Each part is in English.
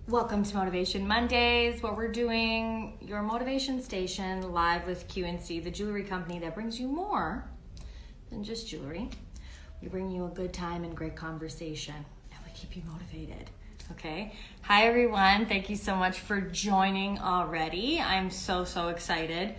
Welcome to Motivation Mondays, where we're doing your motivation station live with QNC, the jewelry company that brings you more than just jewelry. We bring you a good time and great conversation, and we keep you motivated. Okay. Hi, everyone. Thank you so much for joining already. I'm so excited.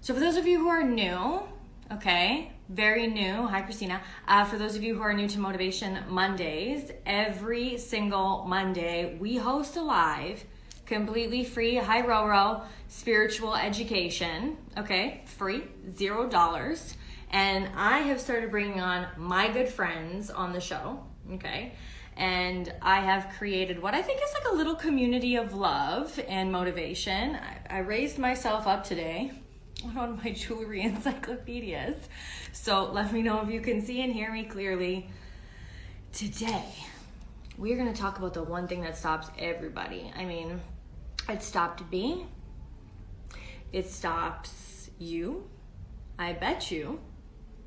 So for those of you who are new, okay, very new. Hi, Christina. For those of you who are new to Motivation Mondays, every single Monday we host a live, completely free, hi Roro, spiritual education. Okay, free, $0. And I have started bringing on my good friends on the show. Okay. And I have created what I think is like a little community of love and motivation. I raised myself up today on one of my jewelry encyclopedias. So let me know if you can see and hear me clearly. Today, we're going to talk about the one thing that stops everybody. I mean, it stopped me. It stops you. I bet you.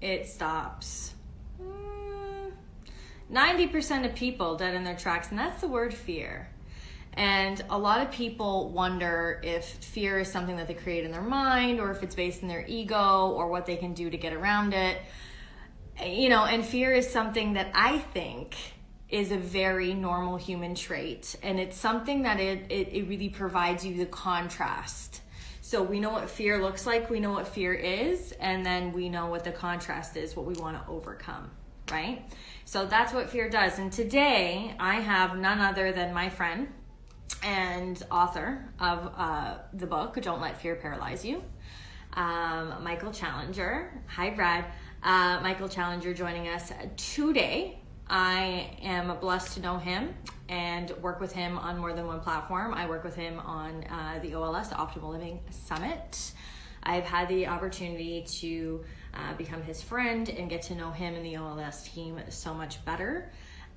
It stops 90% of people dead in their tracks, and that's the word fear. And a lot of people wonder if fear is something that they create in their mind, or if it's based in their ego, or what they can do to get around it. You know, and fear is something that I think is a very normal human trait. And it's something that it really provides you the contrast. So we know what fear looks like, we know what fear is, and then we know what the contrast is, what we want to overcome, right? So that's what fear does. And today I have none other than my friend and author of the book, Don't Let Fear Paralyze You, Michael Challenger. Hi, Brad. Michael Challenger joining us today. I am blessed to know him and work with him on more than one platform. I work with him on the OLS, the Optimal Living Summit. I've had the opportunity to become his friend and get to know him and the OLS team so much better.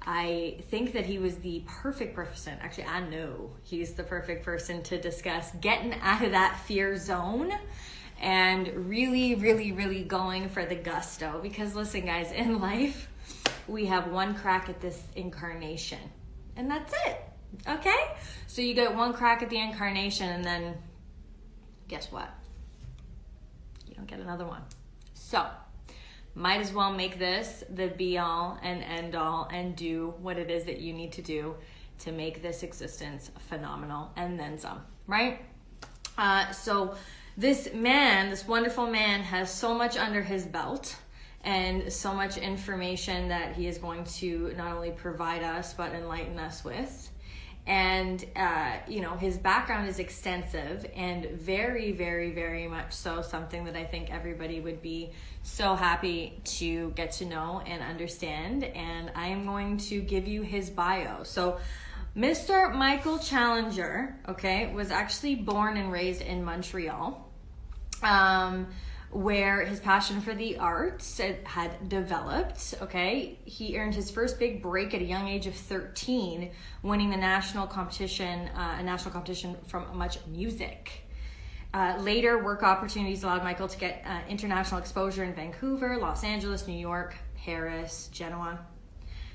I think that he was the perfect person. Actually, I know he's the perfect person to discuss getting out of that fear zone and really going for the gusto. Because listen, guys, in life, we have one crack at this incarnation, and that's it. Okay? So you get one crack at the incarnation, and then guess what? You don't get another one. So might as well make this the be all and end all and do what it is that you need to do to make this existence phenomenal and then some, right? So this man, this wonderful man, has so much under his belt and so much information that he is going to not only provide us but enlighten us with. And you know, his background is extensive and very much so something that I think everybody would be so happy to get to know and understand. And I am going to give you his bio. So Mr. Michael Challenger, okay, was actually born and raised in Montreal, where his passion for the arts had developed, okay? He earned his first big break at a young age of 13, winning the national competition, a national competition from Much Music. Later, work opportunities allowed Michael to get international exposure in Vancouver, Los Angeles, New York, Paris, Genoa.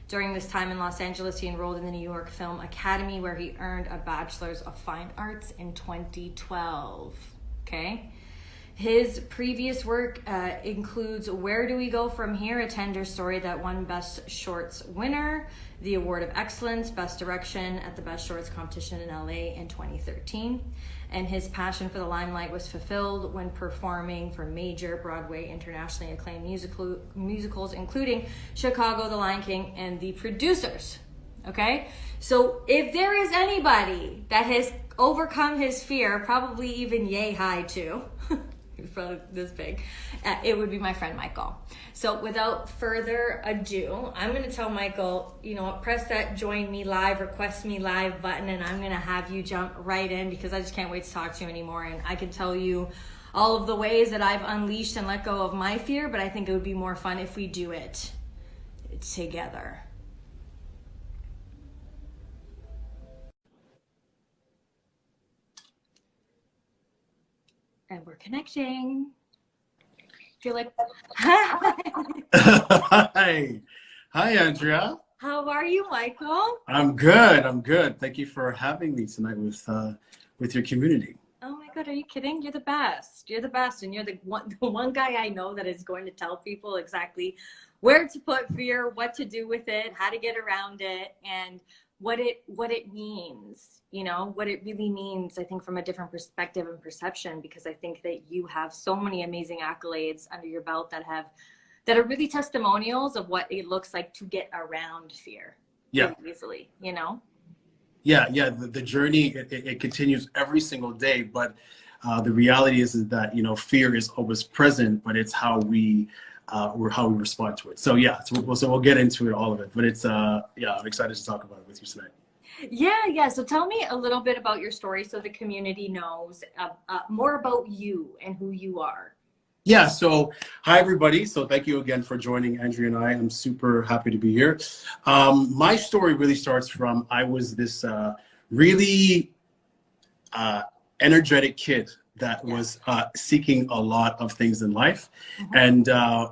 During this time in Los Angeles, he enrolled in the New York Film Academy, where he earned a Bachelor's of Fine Arts in 2012, okay? His previous work includes Where Do We Go From Here? A Tender Story that won Best Shorts winner, the Award of Excellence, Best Direction at the Best Shorts competition in LA in 2013. And his passion for the limelight was fulfilled when performing for major Broadway internationally acclaimed musicals, including Chicago, The Lion King, and The Producers. Okay? So if there is anybody that has overcome his fear, probably even yay high too, he's probably this big, it would be my friend Michael. So without further ado, I'm going to tell Michael, you know what, press that join me live, request me live button, and I'm going to have you jump right in because I just can't wait to talk to you anymore. And I can tell you all of the ways that I've unleashed and let go of my fear, but I think it would be more fun if we do it together. And we're connecting. Feel like Hi. Hi, Andrea. How are you, Michael? I'm good. I'm good. Thank you for having me tonight with your community. Oh my God, are you kidding? You're the best. You're the best. And you're the one guy I know that is going to tell people exactly where to put fear, what to do with it, how to get around it, and what it means, what it really means, I think, from a different perspective and perception, because I think that you have so many amazing accolades under your belt that are really testimonials of what it looks like to get around fear Yeah, really easily. yeah. The journey it continues every single day, but the reality is that fear is always present, but it's how we respond to it. So yeah, so we'll get into it, all of it. But it's yeah, I'm excited to talk about it with you tonight. Yeah. So tell me a little bit about your story so the community knows more about you and who you are. Yeah, so hi everybody. So thank you again for joining Andrea and I. I'm super happy to be here. My story really starts from I was this really uh, energetic kid that Yeah. was seeking a lot of things in life. Mhm. And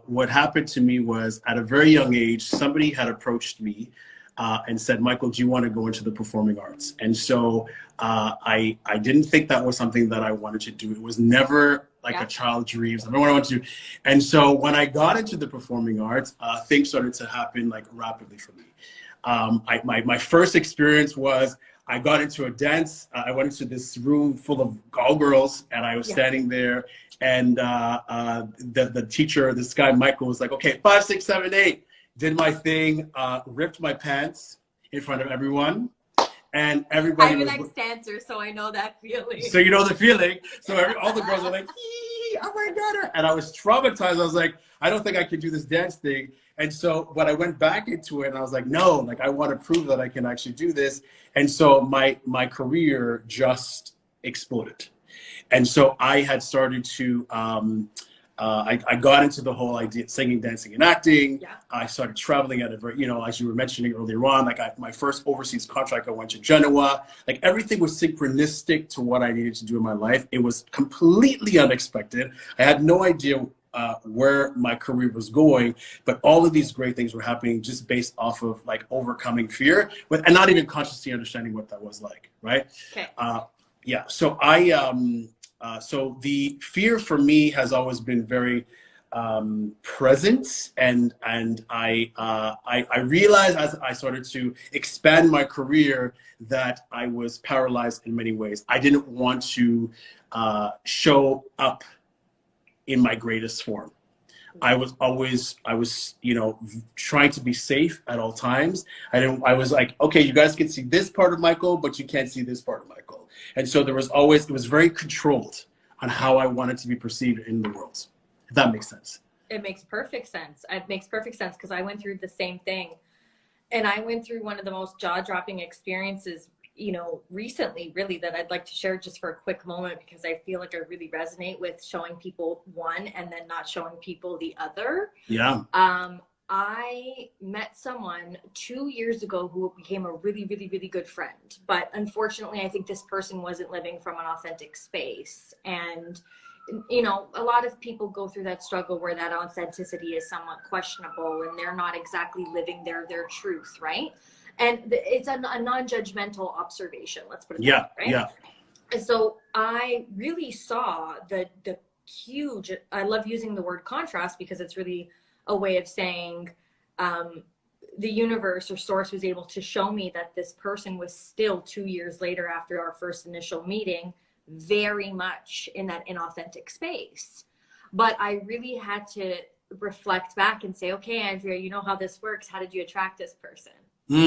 what happened to me was at a very young age, somebody had approached me and said, Michael, do you want to go into the performing arts? And so I didn't think that was something that I wanted to do. It was never like a Yeah. child dream, something I wanted to do. And so when I got into the performing arts, things started to happen like rapidly for me. My first experience was I got into a dance. I went into this room full of all girls, and I was Yeah. standing there. And the teacher, this guy Michael, was like, "Okay, 5, 6, 7, 8." Did my thing, ripped my pants in front of everyone, and everybody I'm an was. ex-dancer, so I know that feeling. So you know the feeling. So all the girls were like, "Yee, "Oh my god!" And I was traumatized. I was like, "I don't think I can do this dance thing." And so, but I went back into it, and I was like, "No, like I want to prove that I can actually do this." And so my career just exploded. And so I had started to, I got into the whole idea, singing, dancing, and acting. Yeah. I started traveling at a very, as you were mentioning earlier on, like my first overseas contract, I went to Genoa. Like everything was synchronistic to what I needed to do in my life. It was completely unexpected. I had no idea where my career was going, but all of these great things were happening just based off of like overcoming fear, and not even consciously understanding what that was like, right? Okay. Yeah. So the fear for me has always been very present, and I realized as I started to expand my career that I was paralyzed in many ways. I didn't want to show up in my greatest form. I was trying to be safe at all times. I was like, okay, you guys can see this part of Michael, but you can't see this part of Michael. And so it was very controlled on how I wanted to be perceived in the world, if that makes sense. It makes perfect sense. It makes perfect sense because I went through the same thing. And I went through one of the most jaw-dropping experiences, recently, really, that I'd like to share just for a quick moment because I feel like I really resonate with showing people one and then not showing people the other. Yeah. I met someone 2 years ago who became a really, really, really good friend. But unfortunately, I think this person wasn't living from an authentic space. And a lot of people go through that struggle where that authenticity is somewhat questionable and they're not exactly living their truth, right? And it's a non-judgmental observation, let's put it that way, right? Yeah. And so I really saw the huge, I love using the word contrast because it's really a way of saying the universe or source was able to show me that this person was still 2 years later after our first initial meeting very much in that inauthentic space. But I really had to reflect back and say, okay, Andrea, you know how this works. How did you attract this person? And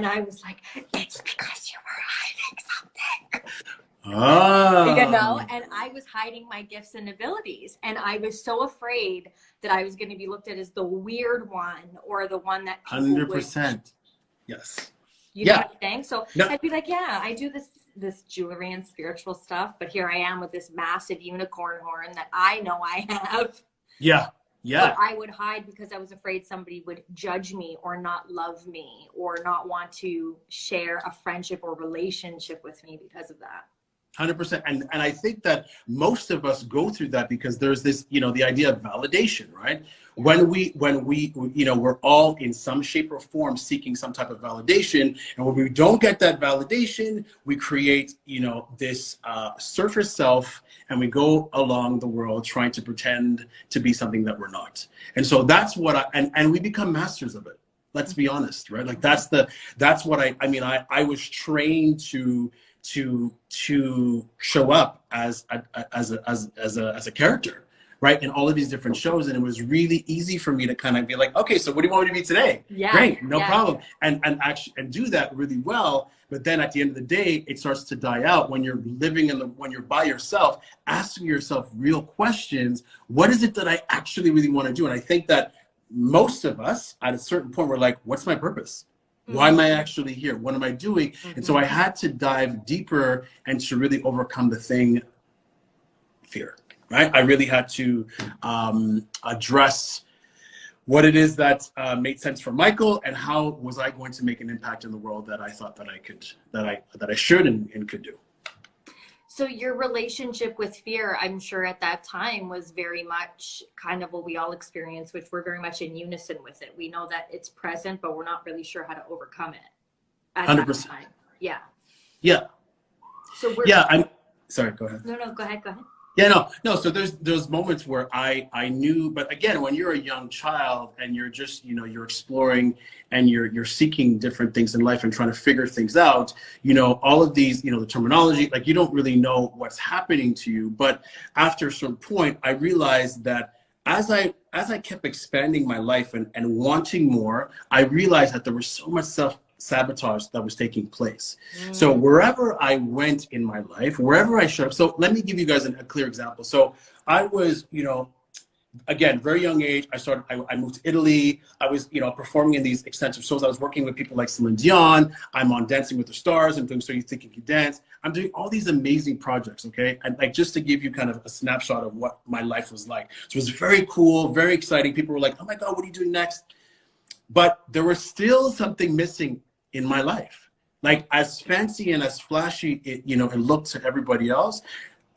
I was like, it's because you were hiding something. And I was hiding my gifts and abilities. And I was so afraid that I was going to be looked at as the weird one or the one that people 100%. Yes. You know what I'm saying? So No. I'd be like, yeah, I do this jewelry and spiritual stuff, but here I am with this massive unicorn horn that I know I have. Yeah. But I would hide because I was afraid somebody would judge me or not love me or not want to share a friendship or relationship with me because of that. 100%. And I think that most of us go through that because there's this, the idea of validation, right? When we, we're all in some shape or form seeking some type of validation. And when we don't get that validation, we create, this surface self, and we go along the world trying to pretend to be something that we're not. And so that's what and we become masters of it. Let's be honest, right? Like that's what I was trained to show up as a character, right, in all of these different shows. And it was really easy for me to kind of be like, okay, so what do you want me to be today? Yeah, great, no problem, and actually and do that really well. But then at the end of the day, it starts to die out when you're living when you're by yourself, asking yourself real questions. What is it that I actually really want to do? And I think that most of us at a certain point, we're like, what's my purpose? Why am I actually here? What am I doing? And so I had to dive deeper and to really overcome the thing, fear, right? I really had to address what it is that made sense for Michael, and how was I going to make an impact in the world that I thought that I could, that I should and could do. So your relationship with fear, I'm sure at that time, was very much kind of what we all experience, which we're very much in unison with it. We know that it's present, but we're not really sure how to overcome it at 100%. that time. Yeah. Yeah. So I'm sorry, go ahead. No, go ahead. Yeah, no. So there's moments where I knew, but again, when you're a young child and you're just, you're exploring and you're seeking different things in life and trying to figure things out, all of these, the terminology, like you don't really know what's happening to you. But after a certain point, I realized that as I kept expanding my life and wanting more, I realized that there was so much self-sabotage that was taking place. So wherever I went in my life, wherever I showed up, so let me give you guys a clear example. So I was, again, very young age, I moved to Italy. I was, performing in these extensive shows. I was working with people like Celine Dion. I'm on Dancing with the Stars. I'm doing So You Think You Can Dance. I'm doing all these amazing projects, okay? And like, just to give you kind of a snapshot of what my life was like. So it was very cool, very exciting. People were like, oh my God, what are you doing next? But there was still something missing in my life. Like, as fancy and as flashy it looked to everybody else,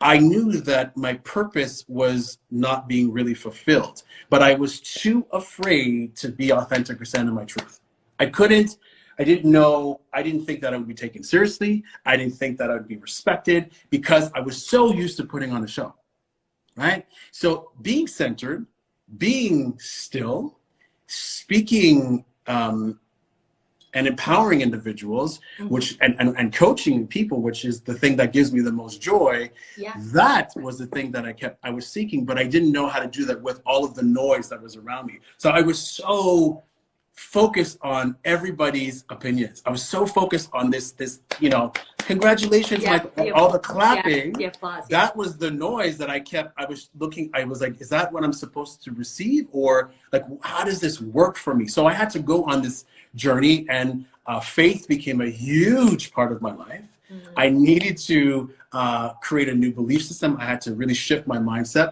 I knew that my purpose was not being really fulfilled, but I was too afraid to be authentic or stand in my truth. I didn't know, I didn't think that I would be taken seriously. I didn't think that I would be respected because I was so used to putting on a show, right? So being centered, being still, speaking, and empowering individuals, which and coaching people, which is the thing that gives me the most joy. Yeah. That was the thing that I was seeking, but I didn't know how to do that with all of the noise that was around me. So I was so focused on everybody's opinions. I was so focused on this, congratulations, all the clapping. Yeah, applause. That was the noise that I was like, is that what I'm supposed to receive? Or like, how does this work for me? So I had to go on this journey, and faith became a huge part of my life. I needed to create a new belief system. I had to really shift my mindset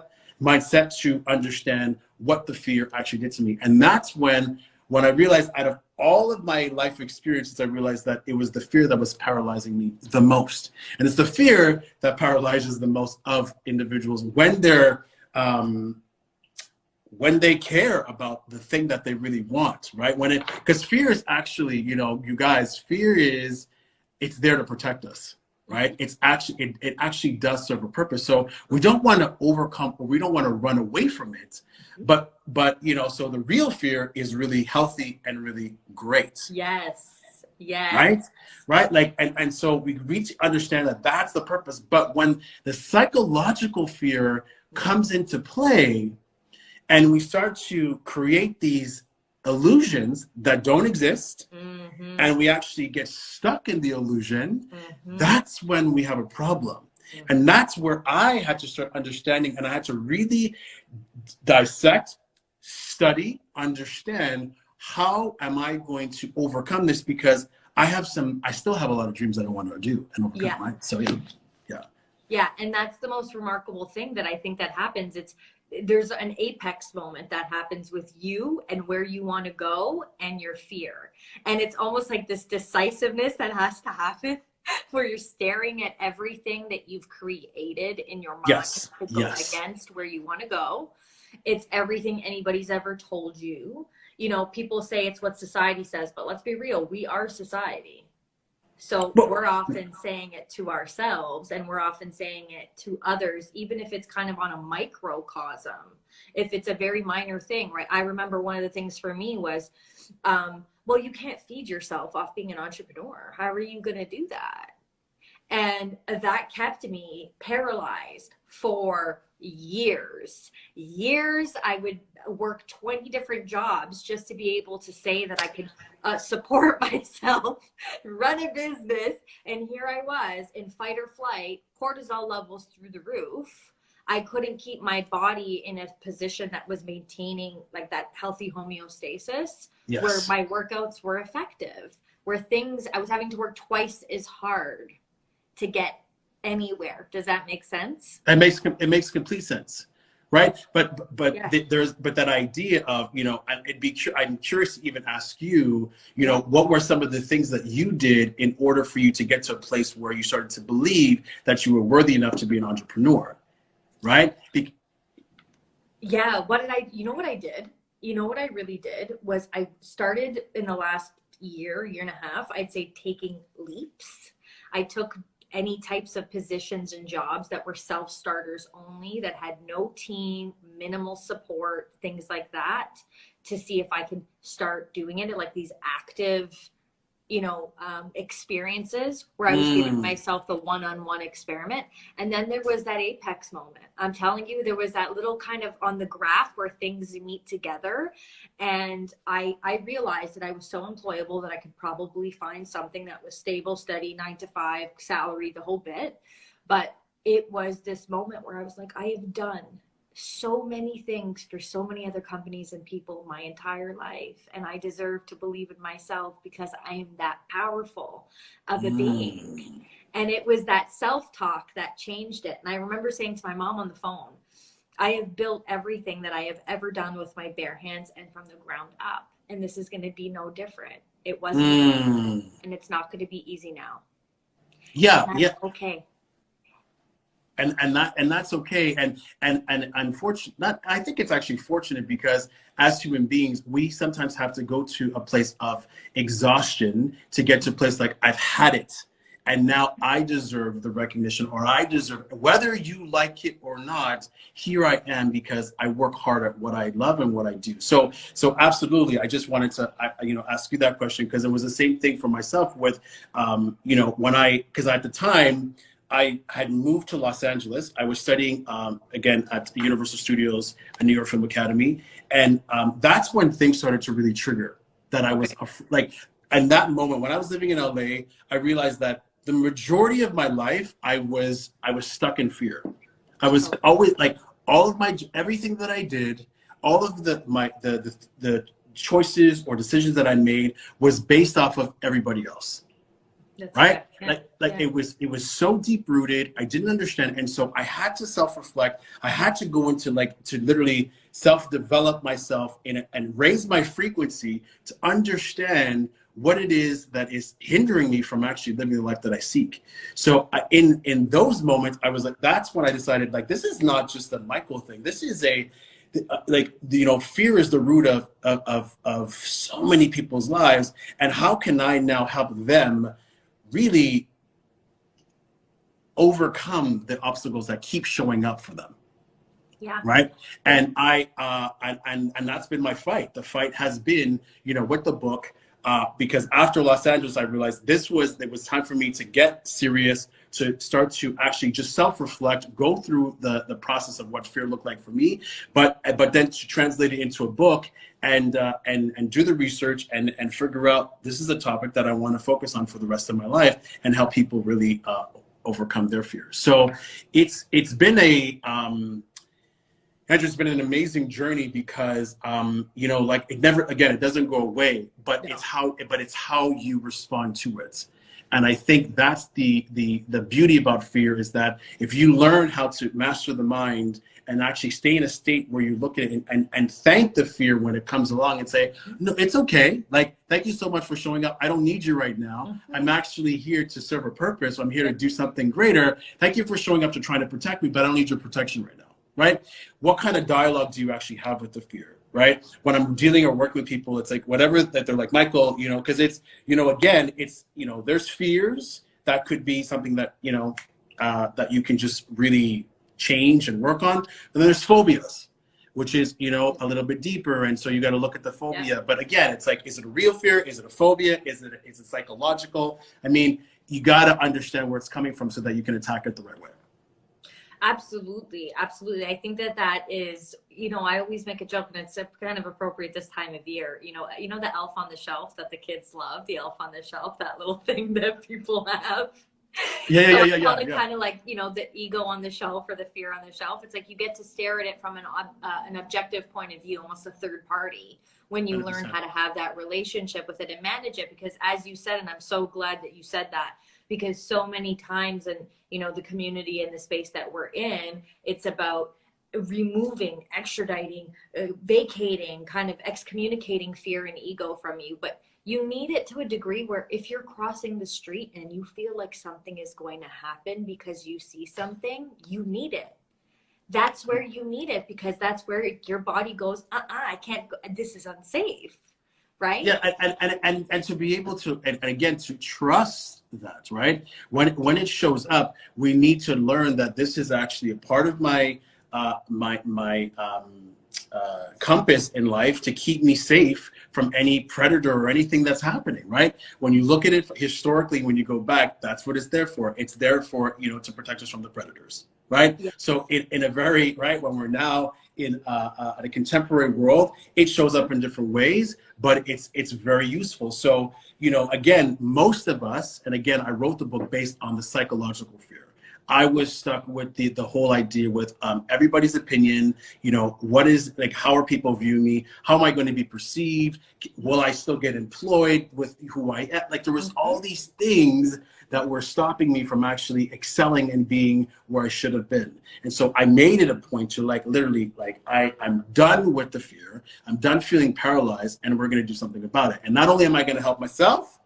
to understand what the fear actually did to me. And that's when I realized, out of all of my life experiences, I realized that it was the fear that was paralyzing me the most. And it's the fear that paralyzes the most of individuals when they care about the thing that they really want, right? Because fear is actually, you guys, fear is, it's there to protect us, right? It actually does serve a purpose. So we don't want to overcome, or we don't want to run away from it. But so the real fear is really healthy and really great. Yes. Right. Like, and so we need to understand that that's the purpose. But when the psychological fear comes into play, and we start to create these illusions that don't exist, and we actually get stuck in the illusion, that's when we have a problem. And that's where I had to start understanding, and I had to really dissect, study, understand, how am I going to overcome this? Because I still have a lot of dreams that I want to do and overcome. Right? So yeah. And that's the most remarkable thing that I think that happens. There's an apex moment that happens with you and where you want to go and your fear. And it's almost like this decisiveness that has to happen where you're staring at everything that you've created in your mind Yes. to go Yes. against where you want to go. It's everything anybody's ever told you. You know, people say it's what society says, but let's be real, we are society. So we're often saying it to ourselves, and we're often saying it to others, even if it's kind of on a microcosm, if it's a very minor thing, right? I remember one of the things for me was, well, you can't feed yourself off being an entrepreneur. How are you going to do that? And that kept me paralyzed for years. I would work 20 different jobs just to be able to say that I could support myself, run a business. And here I was in fight or flight, cortisol levels through the roof. I couldn't keep my body in a position that was maintaining like that healthy homeostasis, Yes. where my workouts were effective, where things, I was having to work twice as hard to get anywhere. Does that make sense? It makes complete sense, right? But Yeah. but that idea of, you know, I'm curious to even ask you, you know, what were some of the things that you did in order for you to get to a place where you started to believe that you were worthy enough to be an entrepreneur, right? Yeah. What did I? You know what I did? You know what I really did was I started in the last year and a half, I'd say, taking leaps. I took any types of positions and jobs that were self-starters only, that had no team, minimal support, things like that, to see if I could start doing it at like these active, you know, experiences where I was giving myself the one-on-one experiment. And then there was that apex moment. I'm telling you, there was that little kind of on the graph where things meet together. And I realized that I was so employable that I could probably find something that was stable, steady, 9 to 5, salary, the whole bit. But it was this moment where I was like, I have done so many things for so many other companies and people my entire life, and I deserve to believe in myself because I am that powerful of a being. And it was that self-talk that changed it. And I remember saying to my mom on the phone, I have built everything that I have ever done with my bare hands and from the ground up, and this is going to be no different. It wasn't and it's not going to be easy now. Yeah. Okay. And that's okay. And unfortunately, I think it's actually fortunate, because as human beings, we sometimes have to go to a place of exhaustion to get to a place like, I've had it, and now I deserve the recognition, or I deserve, whether you like it or not, here I am because I work hard at what I love and what I do. So absolutely, I just wanted to, ask you that question, because it was the same thing for myself with, because at the time, I had moved to Los Angeles. I was studying, again, at the Universal Studios and New York Film Academy. And that's when things started to really trigger, that I was like, in that moment, when I was living in LA, I realized that the majority of my life, I was stuck in fear. I was always like, all of everything that I did, all of the choices or decisions that I made was based off of everybody else. That's right? It was so deep rooted. I didn't understand. And so I had to self-reflect. I had to go into to literally self-develop myself and raise my frequency to understand what it is that is hindering me from actually living the life that I seek. So in those moments, I was like, that's when I decided, like, this is not just a Michael thing. This is fear is the root of so many people's lives. And how can I now help them really overcome the obstacles that keep showing up for them? Yeah. Right. And and that's been my fight. The fight has been, with the book, because after Los Angeles, I realized it was time for me to get serious, to start to actually just self-reflect, go through the process of what fear looked like for me, but then to translate it into a book and do the research and figure out, this is a topic that I want to focus on for the rest of my life and help people really overcome their fears. So it's been Andrew's been an amazing journey, because it doesn't go away, but it's how you respond to it. And I think that's the beauty about fear, is that if you learn how to master the mind and actually stay in a state where you look at it and thank the fear when it comes along and say, no, it's okay. Like, thank you so much for showing up. I don't need you right now. I'm actually here to serve a purpose. I'm here to do something greater. Thank you for showing up to try to protect me, but I don't need your protection right now. Right? What kind of dialogue do you actually have with the fear? Right? When I'm dealing or working with people, it's like whatever that they're like, Michael, you know, because it's, you know, again, it's, you know, there's fears that could be something that, you know, that you can just really change and work on. And then there's phobias, which is, you know, a little bit deeper. And so you got to look at the phobia. Yeah. But again, it's like, is it a real fear? Is it a phobia? Is it psychological? I mean, you got to understand where it's coming from so that you can attack it the right way. Absolutely. Absolutely. I think that is, you know, I always make a joke, and it's kind of appropriate this time of year. You know, the elf on the shelf that the kids love, the elf on the shelf, that little thing that people have. Yeah. Kind of like, you know, the ego on the shelf or the fear on the shelf. It's like you get to stare at it from an objective point of view, almost a third party, when you 100%. Learn how to have that relationship with it and manage it. Because as you said, and I'm so glad that you said that, because so many times in, you know, the community and the space that we're in, it's about removing, extraditing, vacating, kind of excommunicating fear and ego from you. But you need it to a degree where if you're crossing the street and you feel like something is going to happen because you see something, you need it. That's where you need it, because that's where your body goes, I can't go, this is unsafe, right? Yeah, and to be able to, and again, to trust that, right? When it shows up, we need to learn that this is actually a part of my compass in life to keep me safe from any predator or anything that's happening, right? When you look at it historically, when you go back, that's what it's there for. It's there for, you know, to protect us from the predators, right? Yeah. So in a very, right, when we're now in a contemporary world, it shows up in different ways, but it's very useful. So, you know, again, most of us, and again, I wrote the book based on the psychological fear. I was stuck with the whole idea with everybody's opinion, you know, what is, like, how are people viewing me? How am I going to be perceived? Will I still get employed with who I am? Like, there was all these things that were stopping me from actually excelling and being where I should have been. And so I made it a point to, like, literally, like, I'm done with the fear. I'm done feeling paralyzed, and we're going to do something about it. And not only am I going to help myself,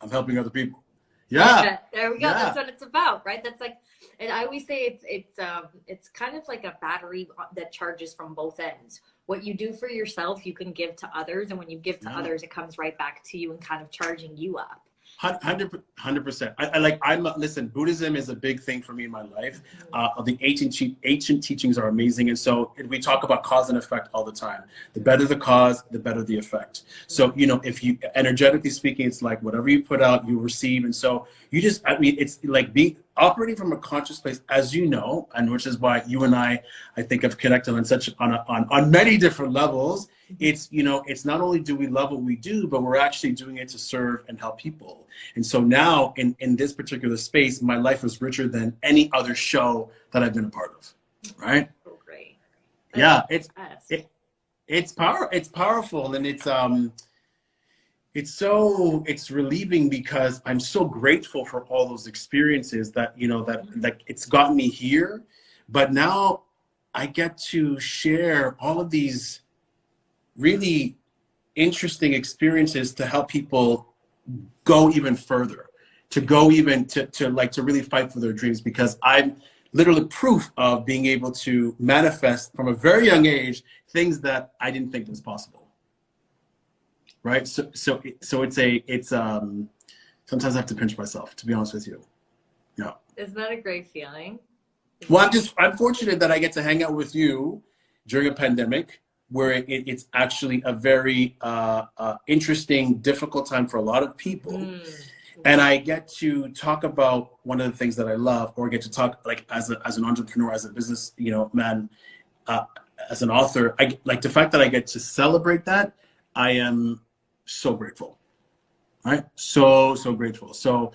I'm helping other people. Yeah. There we go. Yeah. That's what it's about, right? That's like, and I always say it's kind of like a battery that charges from both ends. What you do for yourself, you can give to others. And when you give to others, it comes right back to you and kind of charging you up. 100%. Listen, Buddhism is a big thing for me in my life. The ancient teachings are amazing. And so we talk about cause and effect all the time. The better the cause, the better the effect. So, you know, if you, energetically speaking, it's like whatever you put out, you receive. And so you just, I mean, it's like operating from a conscious place, as you know, and which is why you and I think have connected on many different levels. It's, you know, it's not only do we love what we do, but we're actually doing it to serve and help people. And so now in this particular space, my life is richer than any other show that I've been a part of. Right? Oh, great. Yeah, it's powerful, and it's relieving, because I'm so grateful for all those experiences that, you know, that it's gotten me here. But now I get to share all of these really interesting experiences to help people go even further, to really fight for their dreams, because I'm literally proof of being able to manifest from a very young age things that I didn't think was possible. Right? So it's sometimes I have to pinch myself, to be honest with you. Yeah. Isn't that a great feeling? Well, I'm fortunate that I get to hang out with you during a pandemic, where it's actually a very interesting, difficult time for a lot of people. And I get to talk about one of the things that I love, or get to talk, like, as an entrepreneur, as a business, you know, man, as an author. I like the fact that I get to celebrate that. I am so grateful, right? So grateful. So,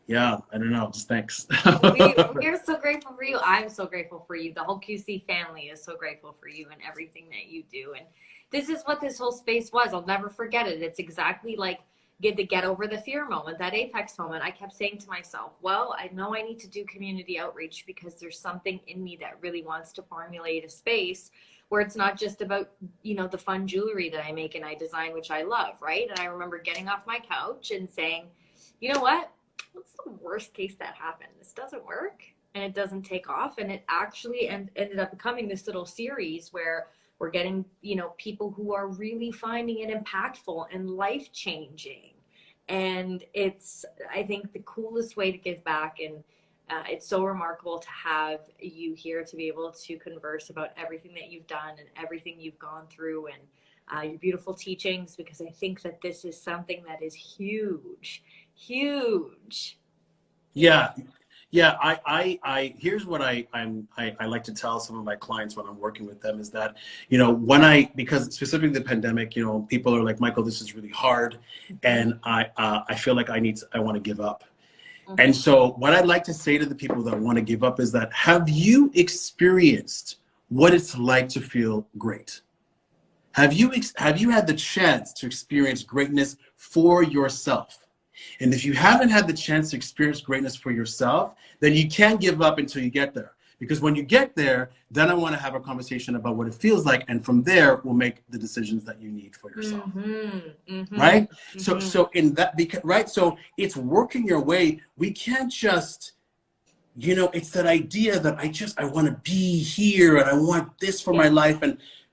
yeah, I don't know, just thanks. We're so grateful for you. I'm so grateful for you. The whole QC family is so grateful for you and everything that you do. And this is what this whole space was. I'll never forget it. It's exactly like get over the fear moment, that apex moment, I kept saying to myself, well, I know I need to do community outreach because there's something in me that really wants to formulate a space where it's not just about, you know, the fun jewelry that I make and I design, which I love, right? And I remember getting off my couch and saying, you know what? What's the worst case that happened? This doesn't work and it doesn't take off. And it actually ended up becoming this little series where we're getting, you know, people who are really finding it impactful and life-changing. And it's, I think, the coolest way to give back. And it's so remarkable to have you here to be able to converse about everything that you've done and everything you've gone through and your beautiful teachings, because I think that this is something that is huge, huge. Yeah. Yeah, I here's what I like to tell some of my clients when I'm working with them is that, you know, because specifically the pandemic, you know, people are like, Michael, this is really hard, and I feel like I want to give up. And so what I'd like to say to the people that want to give up is that, have you experienced what it's like to feel great? Have you had the chance to experience greatness for yourself? And if you haven't had the chance to experience greatness for yourself, then you can't give up until you get there. Because when you get there, then I want to have a conversation about what it feels like. And from there, we'll make the decisions that you need for yourself. Right? So in that, because, right? So it's working your way. We can't just, you know, it's that idea that I want to be here and I want this for my life.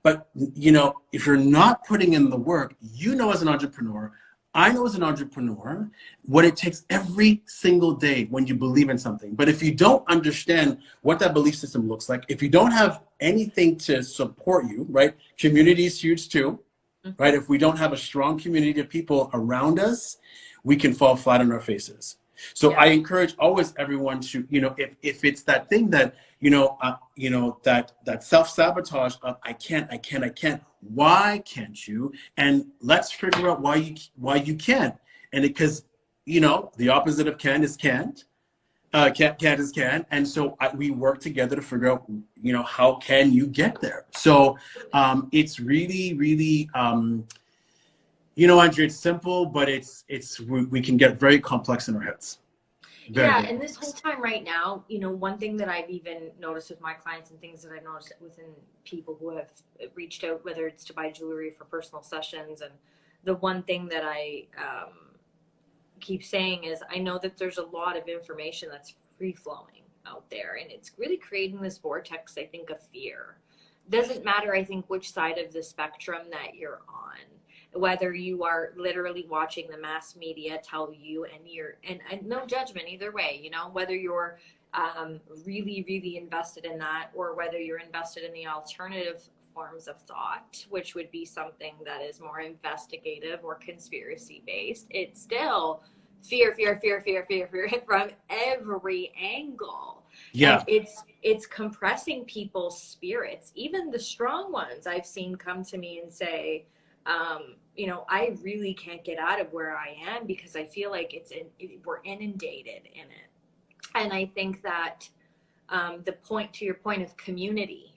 But, you know, if you're not putting in the work, you know, as an entrepreneur, I know as an entrepreneur what it takes every single day when you believe in something. But if you don't understand what that belief system looks like, if you don't have anything to support you, right? Community is huge too, right? If we don't have a strong community of people around us, we can fall flat on our faces. So I encourage always everyone to, you know, if it's that thing that, that self-sabotage of I can't. Why can't you? And let's figure out why you can't. And because, you know, the opposite of can is can't. Can't is can. And so we work together to figure out, you know, how can you get there? So it's really, really, you know, Andrea, it's simple, but we can get very complex in our heads. And this whole time right now, you know, one thing that I've even noticed with my clients and things that I've noticed within people who have reached out, whether it's to buy jewelry for personal sessions, and the one thing that I keep saying is I know that there's a lot of information that's free flowing out there, and it's really creating this vortex, I think, of fear. Doesn't matter, I think, which side of the spectrum that you're on. Whether you are literally watching the mass media tell you, and no judgment either way, you know, whether you're really, really invested in that, or whether you're invested in the alternative forms of thought, which would be something that is more investigative or conspiracy based, it's still fear from every angle. Yeah. And it's compressing people's spirits. Even the strong ones I've seen come to me and say, you know, I really can't get out of where I am because I feel like we're inundated in it. And I think that to your point of community,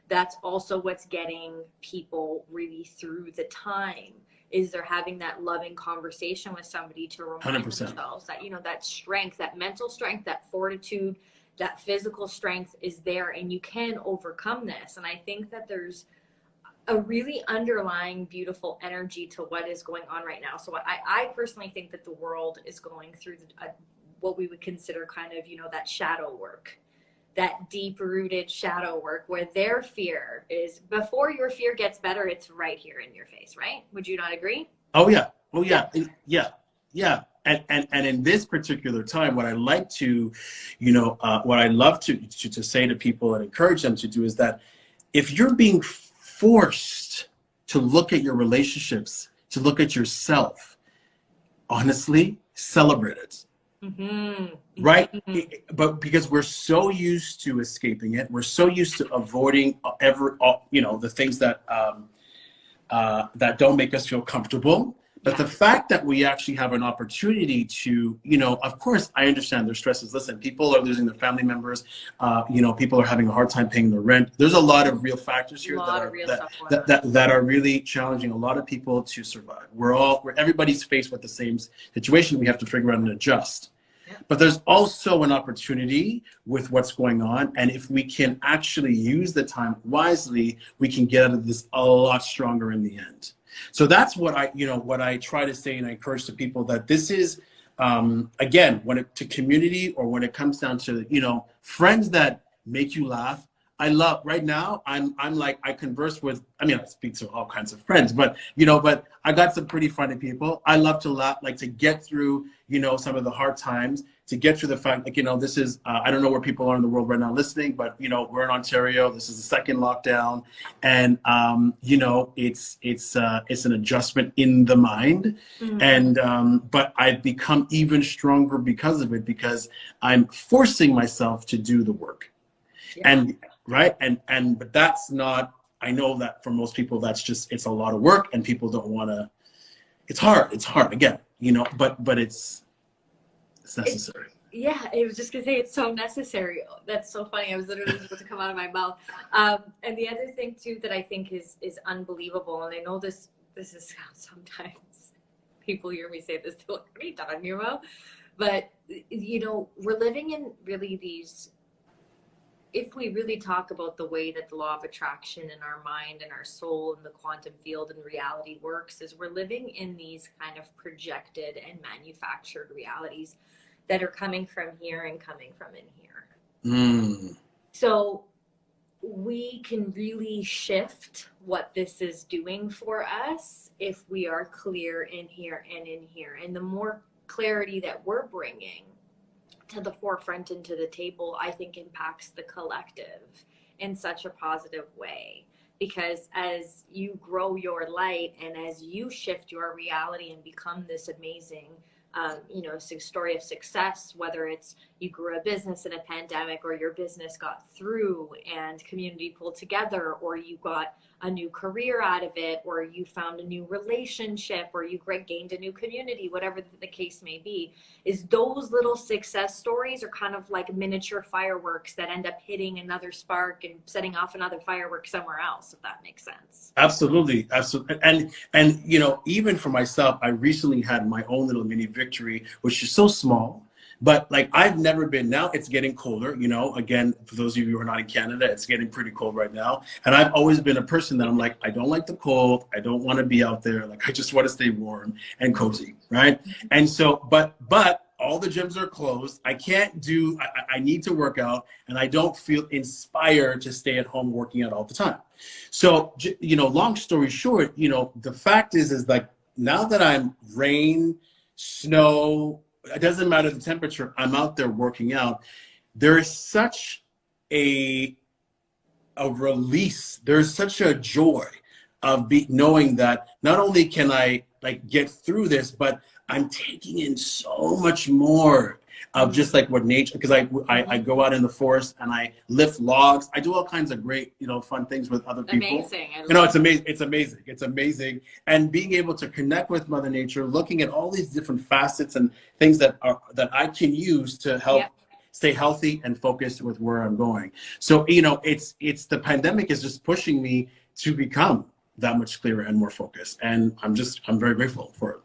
that's also what's getting people really through the time, is they're having that loving conversation with somebody to remind 100%. themselves that, you know, that strength, that mental strength, that fortitude, that physical strength is there, and you can overcome this. And I think that there's a really underlying beautiful energy to what is going on right now. So I personally think that the world is going through what we would consider kind of, you know, that shadow work, that deep rooted shadow work, where their fear is, before your fear gets better, it's right here in your face, right? Would you not agree? Oh yeah. And in this particular time, what I like to, you know, what I love to say to people and encourage them to do is that if you're being forced to look at your relationships, to look at yourself, honestly, celebrate it. Right? But because we're so used to escaping it, we're so used to avoiding the things that that don't make us feel comfortable. But the fact that we actually have an opportunity to, of course, I understand their stresses. Listen, people are losing their family members. People are having a hard time paying their rent. There's a lot of real factors here that are really challenging a lot of people to survive. Everybody's faced with the same situation. We have to figure out and adjust. Yeah. But there's also an opportunity with what's going on. And if we can actually use the time wisely, we can get out of this a lot stronger in the end. So that's what I try to say and I encourage to people, that this is, again, to community, or when it comes down to, friends that make you laugh. I love right now. I'm like, I converse with, I speak to all kinds of friends, but I got some pretty funny people. I love to laugh, like to get through, some of the hard times, to get through the fact, this is, I don't know where people are in the world right now listening, but, we're in Ontario. This is the second lockdown. And, it's an adjustment in the mind. Mm-hmm. And, but I've become even stronger because of it, because I'm forcing myself to do the work. Yeah. And, right. But that's not, I know that for most people, that's just, it's a lot of work, and people don't want to, it's hard again, but it's necessary. I was just gonna say, it's so necessary. That's so funny. I was literally supposed to come out of my mouth. And the other thing too, that I think is unbelievable. And I know this is sometimes people hear me say this, they're like, what are you talking about? But, we're living in really these, if we really talk about the way that the law of attraction in our mind and our soul and the quantum field and reality works, is we're living in these kind of projected and manufactured realities that are coming from here and coming from in here. Mm. So we can really shift what this is doing for us if we are clear in here and in here. And the more clarity that we're bringing to the forefront and to the table, I think impacts the collective in such a positive way. Because as you grow your light and as you shift your reality and become this amazing, story of success, whether it's you grew a business in a pandemic, or your business got through and community pulled together, or you got a new career out of it, or you found a new relationship, or you gained a new community, whatever the case may be, is those little success stories are kind of like miniature fireworks that end up hitting another spark and setting off another firework somewhere else, if that makes sense. Absolutely. And even for myself, I recently had my own little mini victory, which is so small. But like, I've never been, now it's getting colder, again, for those of you who are not in Canada, it's getting pretty cold right now. And I've always been a person that I'm like, I don't like the cold. I don't want to be out there. Like, I just want to stay warm and cozy. Right. And so, but all the gyms are closed. I need to work out, and I don't feel inspired to stay at home working out all the time. So, long story short, the fact is like, now that I'm rain, snow, it doesn't matter the temperature, I'm out there working out. There is such a release. There's such a joy of knowing that not only can I get through this, but I'm taking in so much more of just like what nature, because I go out in the forest and I lift logs. I do all kinds of great, fun things with other people. Amazing. It's amazing. It's amazing. And being able to connect with Mother Nature, looking at all these different facets and things that I can use to help stay healthy and focused with where I'm going. So, it's the pandemic is just pushing me to become that much clearer and more focused. And I'm very grateful for it.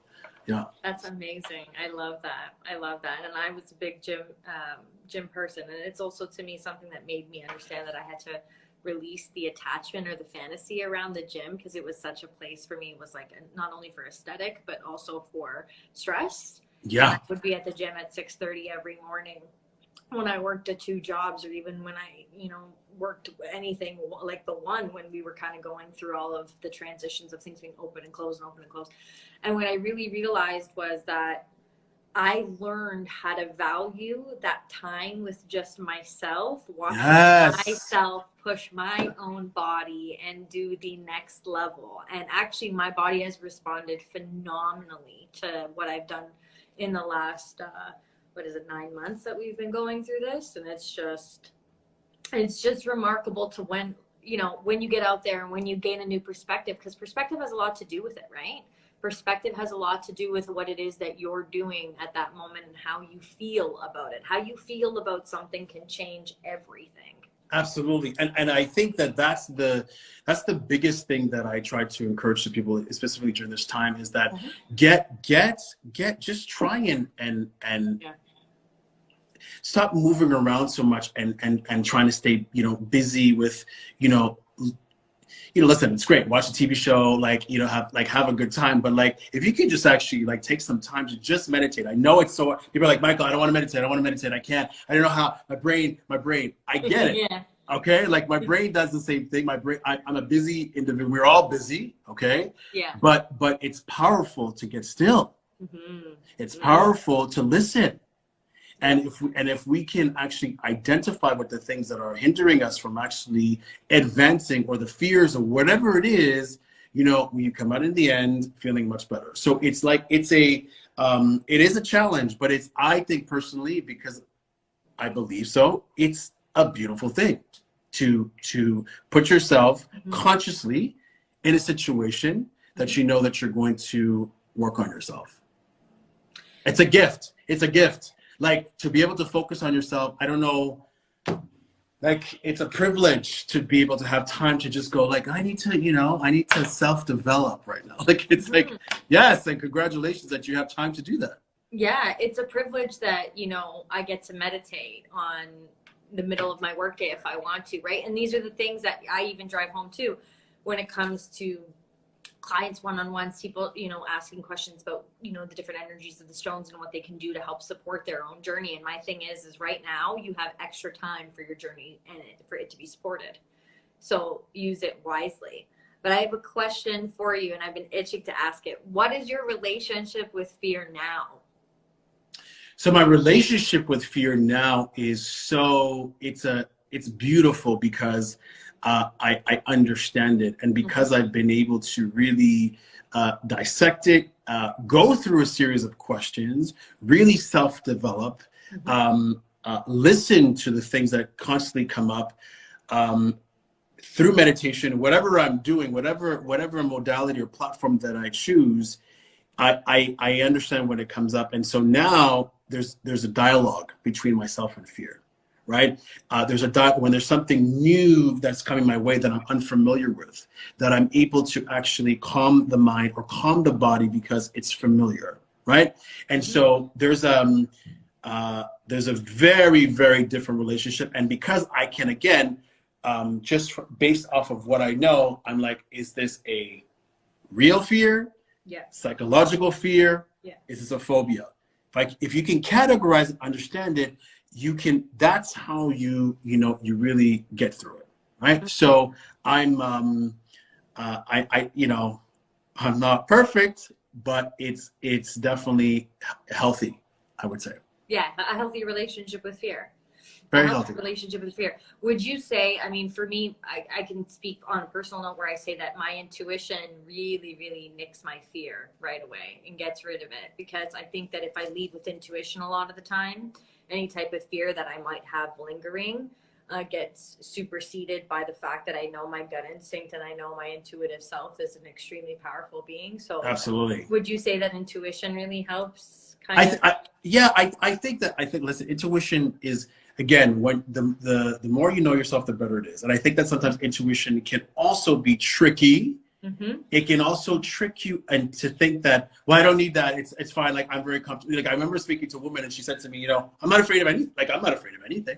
Yeah. That's amazing. I love that. And I was a big gym person. And it's also, to me, something that made me understand that I had to release the attachment or the fantasy around the gym, because it was such a place for me. It was like not only for aesthetic, but also for stress. Yeah. And I would be at the gym at 6:30 every morning when I worked at 2 jobs, or even when I, worked anything like the one when we were kind of going through all of the transitions of things being open and closed and open and closed. And what I really realized was that I learned how to value that time with just myself, watching myself push my own body and do the next level. And actually my body has responded phenomenally to what I've done in the last, 9 months that we've been going through this. And it's just remarkable to when you get out there and when you gain a new perspective, because perspective has a lot to do with it, right? Perspective has a lot to do with what it is that you're doing at that moment and how you feel about it. How you feel about something can change everything. Absolutely. And I think that that's the biggest thing that I try to encourage to people, specifically during this time, is that just try and Yeah. stop moving around so much and trying to stay, busy with, listen, it's great. Watch a TV show, have a good time. But if you can just actually take some time to just meditate. I know it's so, people are like, Michael, I don't want to meditate. I can't. I don't know how. My brain, I get it. Yeah. Okay. My brain does the same thing. I'm a busy individual. We're all busy. Okay. Yeah. But it's powerful to get still. Mm-hmm. It's powerful to listen. And if we can actually identify what the things that are hindering us from actually advancing, or the fears or whatever it is, you come out in the end feeling much better. So it is a challenge, but I think personally, because I believe so, it's a beautiful thing to put yourself consciously in a situation that that you're going to work on yourself. It's a gift. It's a gift. To be able to focus on yourself, I don't know, it's a privilege to be able to have time to just go I need to self-develop right now. Yes, and congratulations that you have time to do that. Yeah, it's a privilege that, I get to meditate on the middle of my workday if I want to, right? And these are the things that I even drive home to when it comes to clients one-on-ones, people, asking questions about, the different energies of the stones and what they can do to help support their own journey. And my thing is right now you have extra time for your journey and for it to be supported. So use it wisely. But I have a question for you, and I've been itching to ask it. What is your relationship with fear now? So my relationship with fear now is it's beautiful because I understand it. And because I've been able to really dissect it, go through a series of questions, really self-develop, listen to the things that constantly come up through meditation, whatever I'm doing, whatever modality or platform that I choose, I understand when it comes up. And so now there's a dialogue between myself and fear. Right? When there's something new that's coming my way that I'm unfamiliar with, that I'm able to actually calm the mind or calm the body because it's familiar, right? And so there's a very, very different relationship. And because I can, again, based off of what I know, I'm is this a real fear? Yeah. Psychological fear? Yeah. Is this a phobia? If you can categorize it, understand it, that's how you really get through it, right? So I'm I'm not perfect, but it's definitely healthy, I would say. Yeah, a healthy relationship with fear. Very healthy relationship with fear. Would you say, for me, I can speak on a personal note where I say that my intuition really, really nicks my fear right away and gets rid of it, because I think that if I lead with intuition a lot of the time, any type of fear that I might have lingering gets superseded by the fact that I know my gut instinct and I know my intuitive self is an extremely powerful being. So absolutely. Would you say that intuition really helps? I think listen, intuition is, again, when the more you know yourself, the better it is. And I think that sometimes intuition can also be tricky. Mm-hmm. It can also trick you and to think that, well, I don't need that. It's fine. I'm very comfortable. I remember speaking to a woman and she said to me, I'm not afraid of anything. I'm not afraid of anything.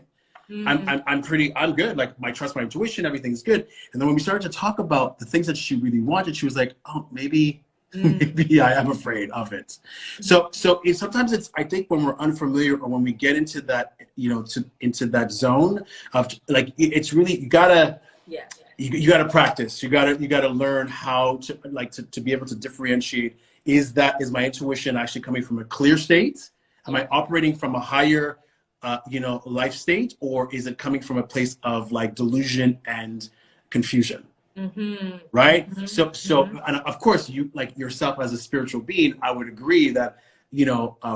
Mm-hmm. I'm good. I trust my intuition. Everything's good. And then when we started to talk about the things that she really wanted, she was like, oh, maybe I am afraid of it. So sometimes I think when we're unfamiliar or when we get into that, into that zone of it's really, you gotta practice. You gotta learn how to be able to differentiate. Is my intuition actually coming from a clear state? Am I operating from a higher, life state, or is it coming from a place of delusion and confusion? Mm-hmm. Right? Mm-hmm. So, and of course, you yourself as a spiritual being, I would agree that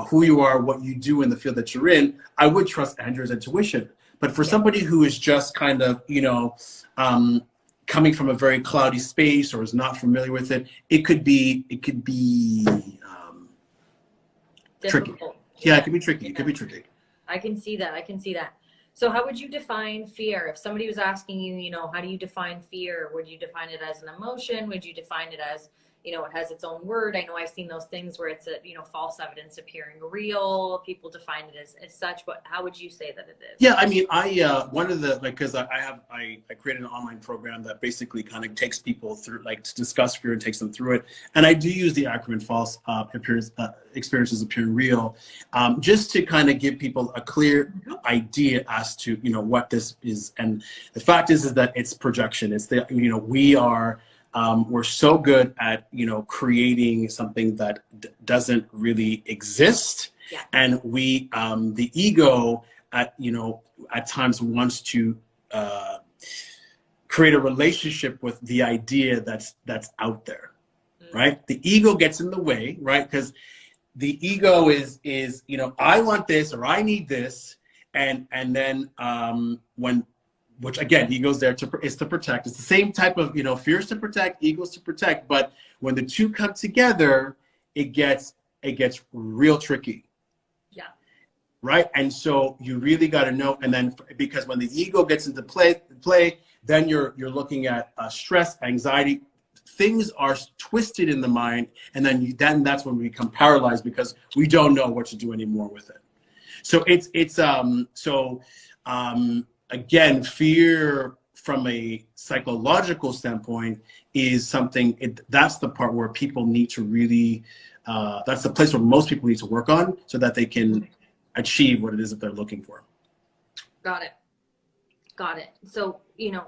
who you are, what you do in the field that you're in, I would trust Andrew's intuition. But for somebody who is just kind of coming from a very cloudy space or is not familiar with it, it could be tricky. Difficult. Yeah, it could be tricky. It could be tricky. I can see that. I can see that. So how would you define fear? If somebody was asking you, how do you define fear? Would you define it as an emotion? Would you define it as, it has its own word? I know I've seen those things where it's false evidence appearing real. People define it as such, but how would you say that it is? Yeah, I mean, one of the, because I created an online program that basically kind of takes people through, to discuss fear and takes them through it. And I do use the acronym false experiences appearing real, just to kind of give people a clear idea as to, what this is. And the fact is that it's projection. It's we're so good at, creating something that doesn't really exist. Yeah. And the ego at times wants to create a relationship with the idea that's out there, right? The ego gets in the way, right? Because the ego is I want this or I need this, and then which again, ego's there is to protect. It's the same type of, fear is to protect, ego's to protect. But when the two come together, it gets real tricky. Yeah. Right. And so you really got to know. And then because when the ego gets into play, then you're looking at stress, anxiety. Things are twisted in the mind, and then that's when we become paralyzed because we don't know what to do anymore with it. So again, fear from a psychological standpoint is something, that's the part where people need to really, that's the place where most people need to work on so that they can achieve what it is that they're looking for. Got it. So,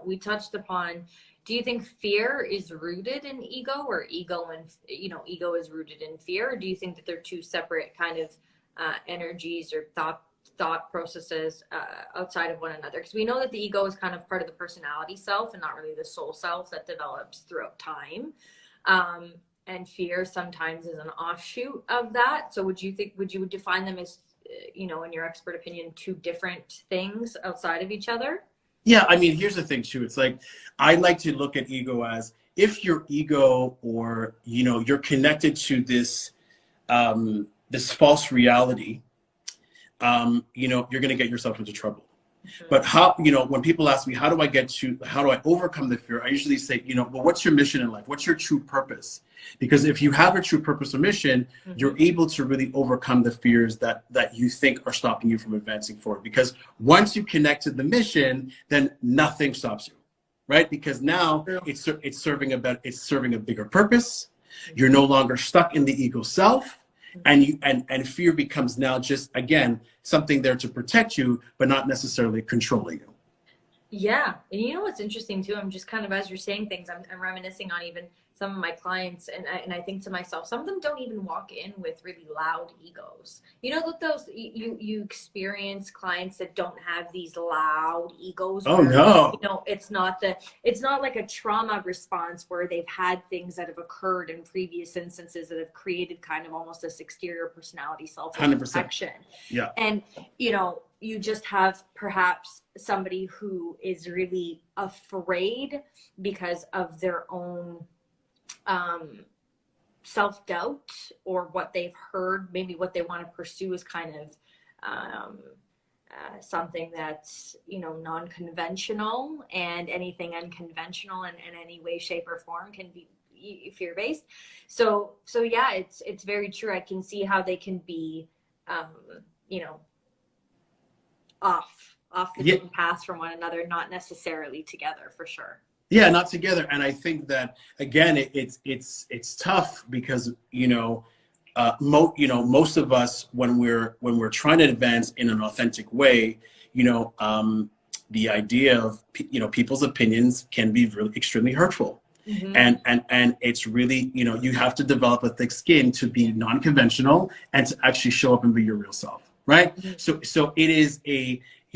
we touched upon, do you think fear is rooted in ego, or ego is rooted in fear? Or do you think that they're two separate kind of energies or thought processes outside of one another? Because we know that the ego is kind of part of the personality self and not really the soul self that develops throughout time. And fear sometimes is an offshoot of that. So would you define them as, in your expert opinion, two different things outside of each other? Yeah, I mean, here's the thing too. It's like, I like to look at ego as if your ego or, you're connected to this, this false reality, you're going to get yourself into trouble. Mm-hmm. But how, when people ask me, how do I overcome the fear? I usually say, well, what's your mission in life? What's your true purpose? Because if you have a true purpose or mission, mm-hmm. you're able to really overcome the fears that you think are stopping you from advancing forward. Because once you connect to the mission, then nothing stops you, right? Because now it's serving a bigger purpose. Mm-hmm. You're no longer stuck in the ego self. And fear becomes now just, again, something there to protect you, but not necessarily controlling you. Yeah. And what's interesting too, I'm just kind of, as you're saying things, I'm reminiscing on even some of my clients, and I think to myself, some of them don't even walk in with really loud egos. Those you experience clients that don't have these loud egos. Oh, where, no. It's not like a trauma response where they've had things that have occurred in previous instances that have created kind of almost this exterior personality self-protection. Yeah. And you just have perhaps somebody who is really afraid because of their own self-doubt, or what they've heard, maybe what they want to pursue is kind of something that's non-conventional, and anything unconventional in any way, shape, or form can be fear-based. So yeah, it's very true. I can see how they can be off the beaten path from one another, not necessarily together, for sure. Yeah, not together. And I think that, again, it's tough because most of us, when we're trying to advance in an authentic way, the idea of people's opinions can be really extremely hurtful. Mm-hmm. And it's really, you have to develop a thick skin to be non-conventional and to actually show up and be your real self, right? Mm-hmm. So it is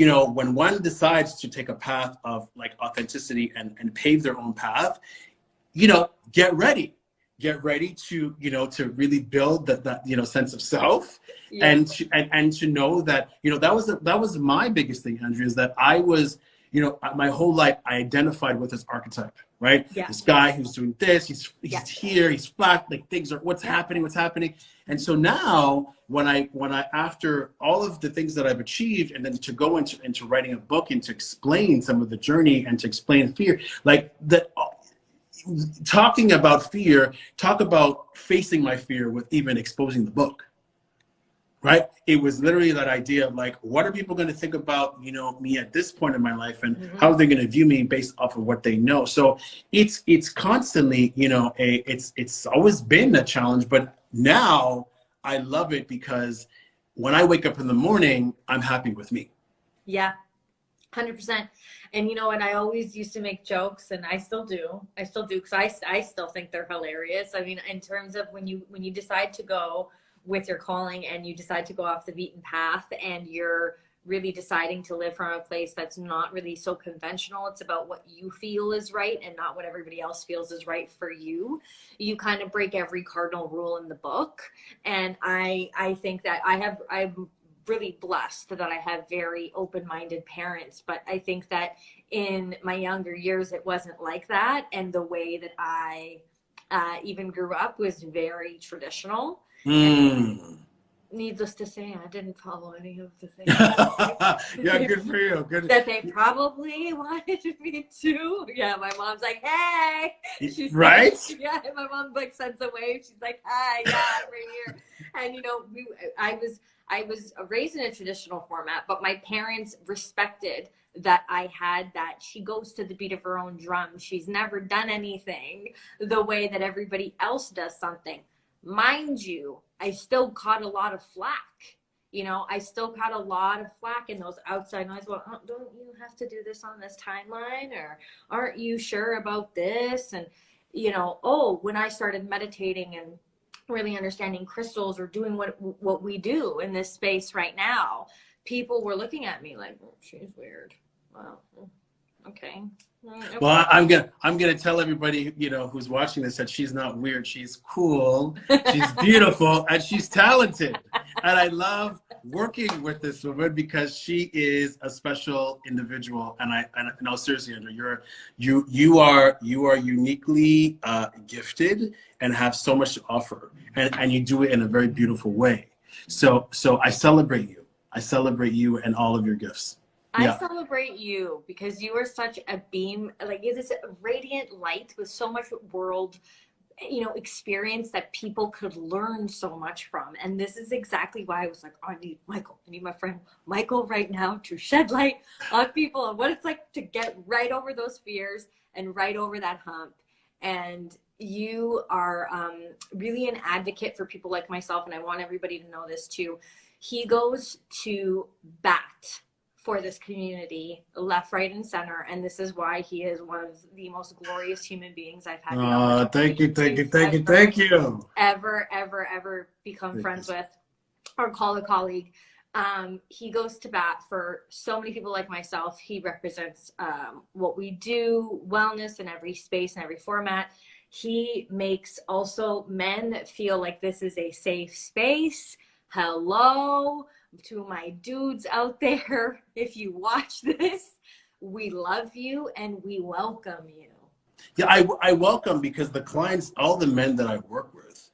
when one decides to take a path of authenticity and pave their own path, get ready to, to really build that sense of self. Yeah. and to know that, that was my biggest thing, Andrea, is that I was, you know, my whole life I identified with this archetype, right? Yeah. This guy who's doing this, he's Yeah. here, he's flat, like things are what's happening. And so now when I after all of the things that I've achieved, and then to go into writing a book and to explain some of the journey and to explain fear, like that, talking about fear, talk about facing my fear with even exposing the book. Right? It was literally that idea of like, what are people going to think about, you know, me at this point in my life, and how are they going to view me based off of what they know? So it's constantly, you know, it's always been a challenge, but now I love it because when I wake up in the morning, I'm happy with me. Yeah, 100%. And you know, and I always used to make jokes, and I still do because I still think they're hilarious. I mean, in terms of when you decide to go with your calling and you decide to go off the beaten path, and you're really deciding to live from a place that's not really so conventional, it's about what you feel is right and not what everybody else feels is right for you. You kind of break every cardinal rule in the book. And I think that I'm really blessed that I have very open-minded parents, but I think that in my younger years it wasn't like that, and the way that I even grew up was very traditional. Needless to say, I didn't follow any of the things yeah, good for you. Good. that they probably wanted me to. Yeah, my mom's like, hey. She's right? Like, yeah, my mom like sends a wave. She's like, hi, yeah, I'm right here. And you know, I was raised in a traditional format, but my parents respected that I had that. She goes to the beat of her own drum. She's never done anything the way that everybody else does something. Mind you, I still caught a lot of flack. You know, I still caught a lot of flack in those outside noise. Well, oh, don't you have to do this on this timeline? Or aren't you sure about this? And, you know, when I started meditating and really understanding crystals, or doing what we do in this space right now, people were looking at me like, oh, she's weird. Wow. Okay. Well, I'm gonna tell everybody, you know, who's watching this, that she's not weird. She's cool, she's beautiful, and she's talented. And I love working with this woman because she is a special individual. And no, seriously, Andrea, you are uniquely gifted and have so much to offer, and you do it in a very beautiful way. So I celebrate you. I celebrate you and all of your gifts. I celebrate you because you are such a beam, like you're this radiant light with so much world, you know, experience that people could learn so much from. And this is exactly why I was like, oh, I need Michael. I need my friend Michael right now to shed light on people and what it's like to get right over those fears and right over that hump. And you are really an advocate for people like myself. And I want everybody to know this too. He goes to bat for this community, left, right, and center, and this is why he is one of the most glorious human beings I've had. Thank you. Ever become friends with, or call a colleague. He goes to bat for so many people like myself. He represents what we do, wellness in every space and every format. He makes also men feel like this is a safe space. Hello to my dudes out there, if you watch this, we love you and we welcome you. Yeah, I welcome, because the clients, all the men that I work with,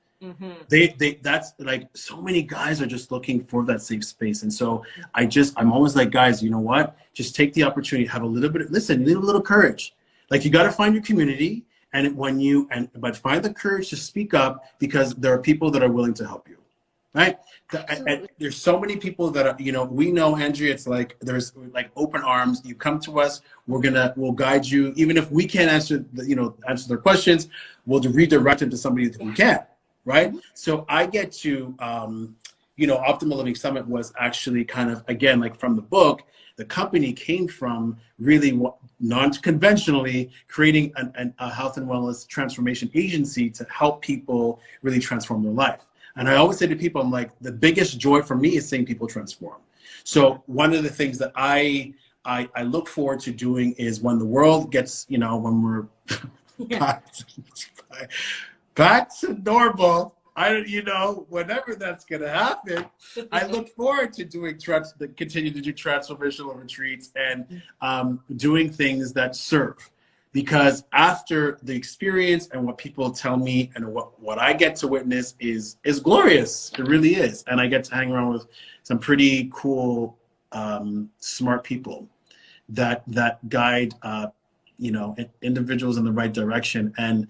they that's like, so many guys are just looking for that safe space. And so I'm always like, guys, you know what? Just take the opportunity, have a little bit of, listen, you need a little courage. Like, you got to find your community, but find the courage to speak up, because there are people that are willing to help you. Right? And there's so many people that are, you know, we know, Andrea, it's like, there's like open arms. You come to us, we'll guide you. Even if we can't answer their questions, we'll redirect them to somebody who can, right? So I get to, Optimal Living Summit was actually kind of, again, like from the book, the company came from really non-conventionally creating a health and wellness transformation agency to help people really transform their life. And I always say to people, I'm like, the biggest joy for me is seeing people transform. So one of the things that I look forward to doing is when the world gets, when we're back to normal, whenever that's going to happen, I look forward to continue to do transformational retreats and doing things that serve. Because after the experience and what people tell me and what I get to witness is glorious. It really is. And I get to hang around with some pretty cool, smart people that guide, individuals in the right direction. And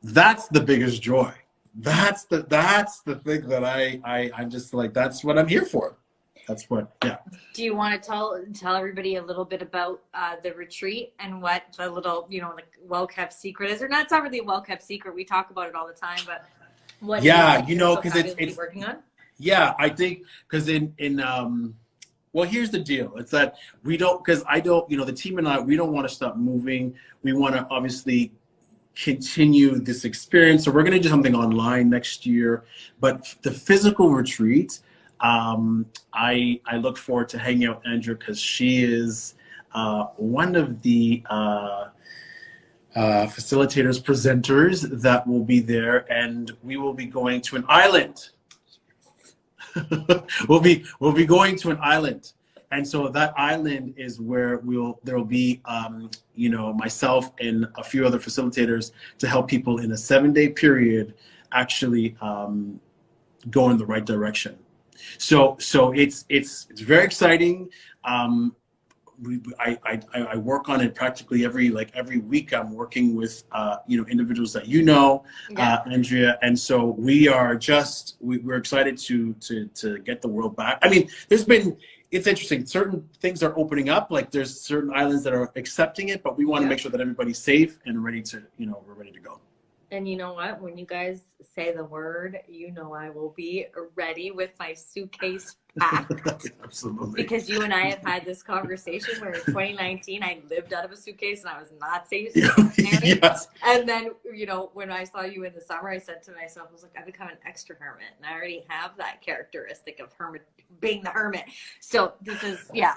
that's the biggest joy. That's the thing that I'm just like, that's what I'm here for. That's what, yeah. Do you want to tell everybody a little bit about the retreat and what the little, like well-kept secret is? Or not, it's not really a well-kept secret. We talk about it all the time, but what because it's working on? Yeah, I think because well, here's the deal. It's that the team and I, we don't want to stop moving. We want to obviously continue this experience. So we're going to do something online next year, but the physical retreat, I look forward to hanging out with Andrea because she is one of the facilitators, presenters that will be there, and we will be going to an island. we'll be going to an island, and so that island is where there will be myself and a few other facilitators to help people in a 7-day period actually go in the right direction. So it's very exciting. I work on it practically every week. I'm working with individuals that Andrea, and so we're excited to get the world back. I mean, it's interesting. Certain things are opening up. Like there's certain islands that are accepting it, but we want to make sure that everybody's safe and ready to we're ready to go. And you know what? When you guys say the word, I will be ready with my suitcase packed. Absolutely. Because you and I have had this conversation where in 2019 I lived out of a suitcase and I was not safe. Yes. And then, when I saw you in the summer, I said to myself, I was like, I've become an extra hermit. And I already have that characteristic of being the hermit. So this is, yeah,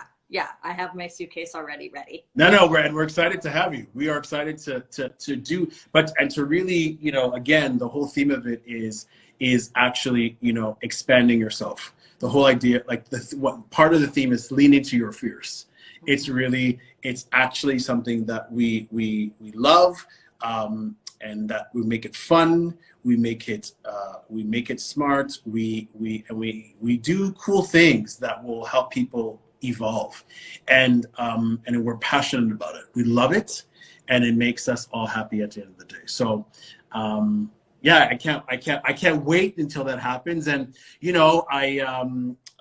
I have my suitcase already ready. No, we're excited to have you. We are excited to do, and to really, again, the whole theme of it is actually, expanding yourself. The whole idea, what part of the theme is lean into your fears. It's actually something that we love, and that we make it fun. We make it smart. We do cool things that will help people evolve, and we're passionate about it. We love it, and it makes us all happy at the end of the day. So I can't wait until that happens. And